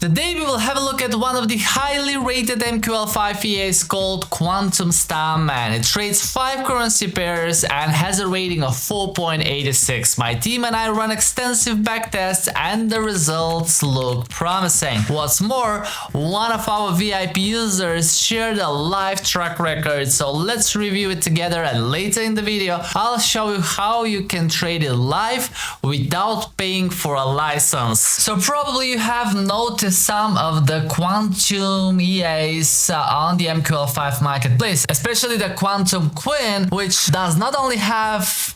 Today we will have a look at one of the highly rated MQL5 EAs called Quantum StarMan. It trades 5 currency pairs and has a rating of 4.86. My team and I run extensive backtests and the results look promising. What's more, one of our VIP users shared a live track record, so let's review it together, and later in the video I'll show you how you can trade it live without paying for a license. So probably you have noticed some of the Quantum EAs on the MQL5 marketplace, especially the Quantum Queen, which does not only have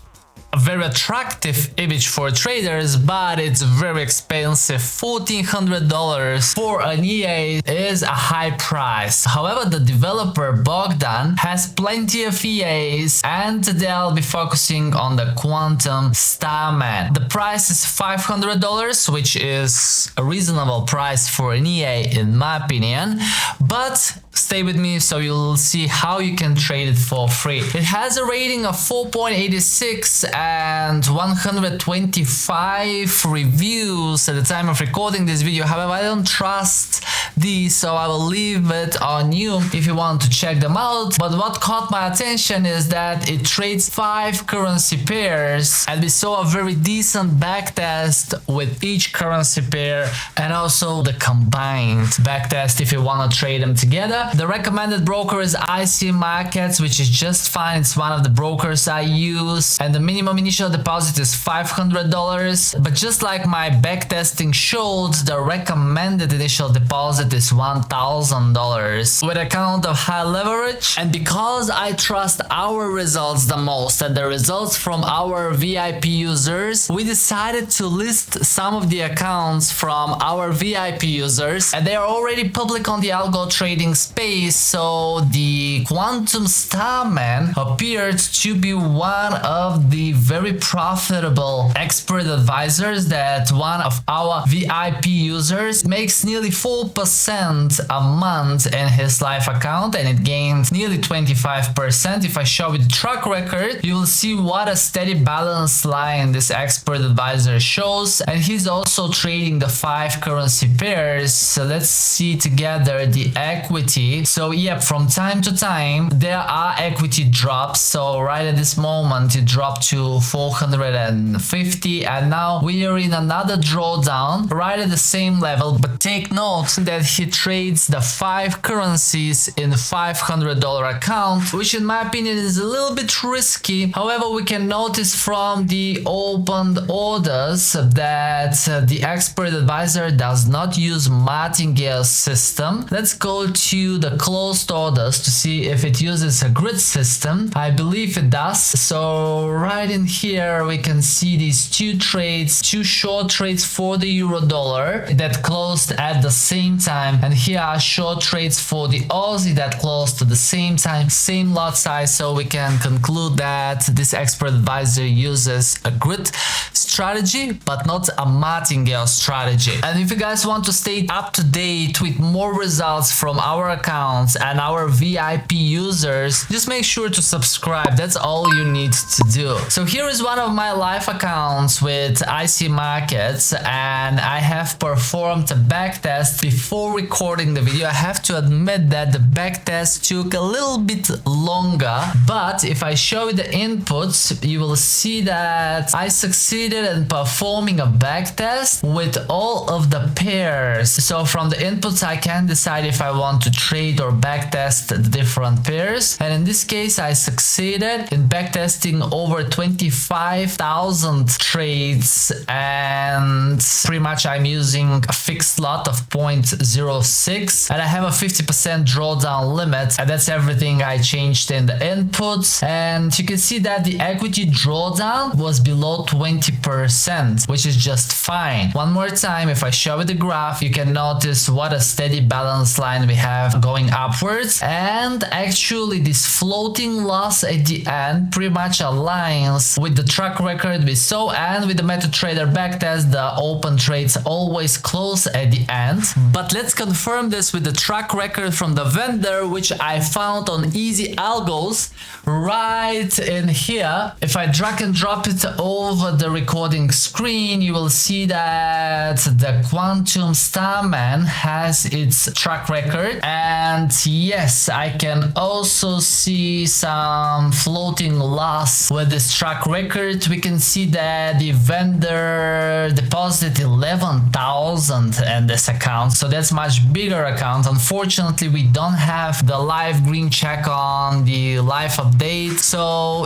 a very attractive image for traders, but it's very expensive. $1,400 for an EA is a high price. However, the developer Bogdan has plenty of EAs, and today I'll be focusing on the Quantum StarMan. The price is $500, which is a reasonable price for an EA in my opinion, but stay with me so you'll see how you can trade it for free. It has a rating of 4.86 and 125 reviews at the time of recording this video. However, I don't trust these, so I will leave it on you if you want to check them out. But what caught my attention is that it trades 5 currency pairs, and we saw a very decent backtest with each currency pair, and also the combined backtest if you want to trade them together. The recommended broker is IC Markets, which is just fine. It's one of the brokers I use, and the minimum initial deposit is $500. But just like my backtesting showed, the recommended initial deposit is $1,000 with a count of high leverage. And because I trust our results the most and the results from our VIP users, we decided to list some of the accounts from our VIP users, and they are already public on the algo trading space. So the Quantum StarMan appeared to be one of the very profitable expert advisors that one of our VIP users makes nearly 4% a month in his live account, and it gained nearly 25%. If I show you the track record, you will see what a steady balance line this expert advisor shows, and he's also trading the 5 currency pairs. So let's see together the equity. So yeah, from time to time there are equity drops. So right at this moment it dropped to 450, and now we are in another drawdown right at the same level. But take note that he trades the 5 currencies in $500 account, which in my opinion is a little bit risky. However, we can notice from the opened orders that the expert advisor does not use martingale system. Let's go to the closed orders to see if it uses a grid system. I believe it does. So right in here we can see these 2 trades, 2 short trades for the euro dollar that closed at the same time, and here are short trades for the Aussie that closed at the same time, same lot size. So we can conclude that this expert advisor uses a grid strategy but not a martingale strategy. And if you guys want to stay up to date with more results from our accounts and our VIP users, just make sure to subscribe. That's all you need to do. So here is one of my live accounts with IC Markets, and I have performed a backtest before recording the video. I have to admit that the backtest took a little bit longer, but if I show you the inputs, you will see that I succeeded in performing a backtest with all of the pairs. So from the inputs I can decide if I want to trade or backtest the different pairs, and in this case I succeeded in backtesting over 25,000 trades, and pretty much I'm using a fixed lot of 0.06, and I have a 50% drawdown limit, and that's everything I changed in the inputs. And you can see that the equity drawdown was below 20%, which is just fine. One more time, if I show you the graph, you can notice what a steady balance line we have going going upwards, and actually this floating loss at the end pretty much aligns with the track record we saw, and with the MetaTrader backtest the open trades always close at the end. But let's confirm this with the track record from the vendor, which I found on Easy Algos right in here. If I drag and drop it over the recording screen, you will see that the Quantum StarMan has its track record, and yes, I can also see some floating loss with this track record. We can see that the vendor deposited 11,000 in this account, so that's much bigger account. Unfortunately, we don't have the live green check on the live update, so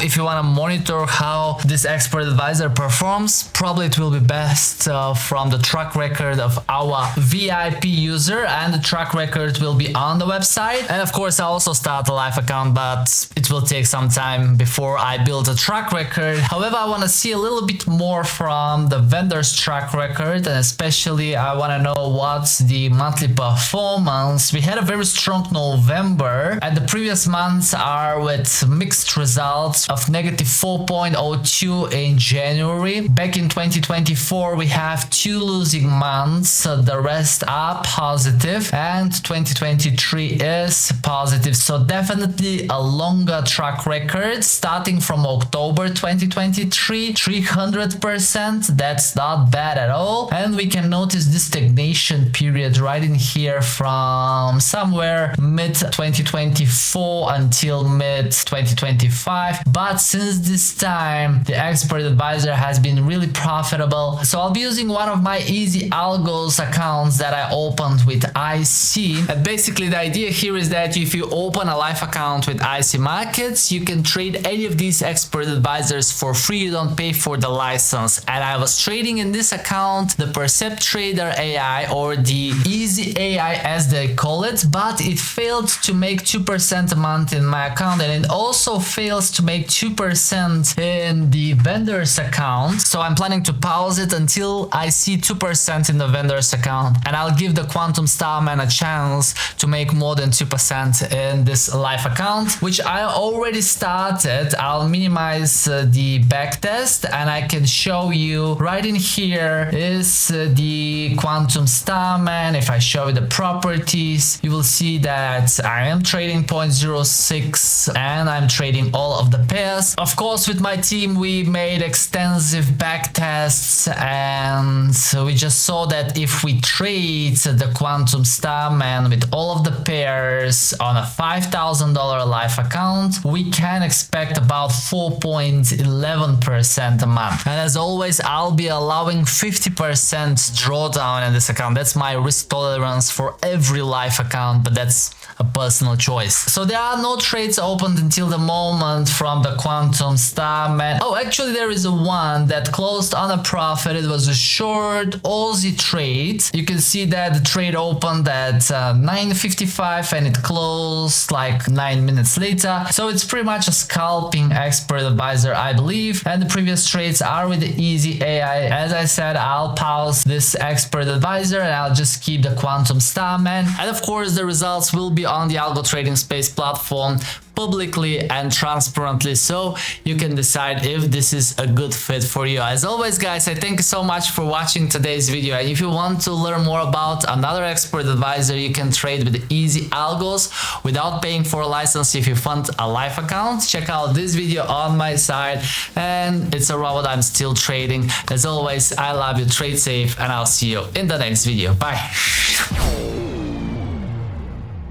if you want to monitor how this expert advisor performs, probably it will be best from the track record of our VIP user, and the track record will be on the website. And of course I also start a live account, but it will take some time before I build a track record. However, I want to see a little bit more from the vendor's track record, and especially I want to know what's the monthly performance. We had a very strong November, and the previous months are with mixed results of negative 4.02 in January. Back in 2024 we have 2 losing months, the rest are positive, and 2023 is positive, so definitely a longer track record starting from October 2023, 300%. That's not bad at all. And we can notice this stagnation period right in here from somewhere mid 2024 until mid 2025, but since this time the expert advisor has been really profitable. So I'll be using one of my Easy Algos accounts that I opened with IC, and basically the idea here is that if you open a live account with IC Markets, you can trade any of these expert advisors for free. You don't pay for the license, and I was trading in this account the Percept Trader AI, or the Easy AI as they call it, but it failed to make 2% a month in my account, and it also fails to make 2% in the vendor's account. So I'm planning to pause it until I see 2% in the vendor's account, and I'll give the Quantum StarMan a chance to make more than 2% in this live account, which I already started. I'll minimize the backtest, and I can show you right in here is the Quantum StarMan. If I show you the properties, you will see that I am trading 0.06 and I'm trading all of the pairs. Of course, with my team we made extensive backtests, and we just saw that if we trade the Quantum StarMan with all of the pairs on a $5,000 live account, we can expect about 4.11% a month. And as always, I'll be allowing 50% drawdown in this account. That's my risk tolerance for every live account, but that's a personal choice. So there are no trades opened until the moment from the Quantum StarMan. Oh, actually there is one that closed on a profit. It was a short Aussie trade. You can see that the trade opened at 9:55 and it closed like 9 minutes later. So it's pretty much a scalping expert advisor, I believe. And the previous trades are with the Easy AI. As I said, I'll pause this expert advisor and I'll just keep the Quantum StarMan. And of course the results will be on the Algo Trading Space platform publicly and transparently, so you can decide if this is a good fit for you. As always, guys, I thank you so much for watching today's video, and if you want to learn more about another expert advisor you can trade with Easy Algos without paying for a license if you fund a live account, check out this video on my side. And it's a robot, I'm still trading. As always, I love you, trade safe, and I'll see you in the next video. Bye.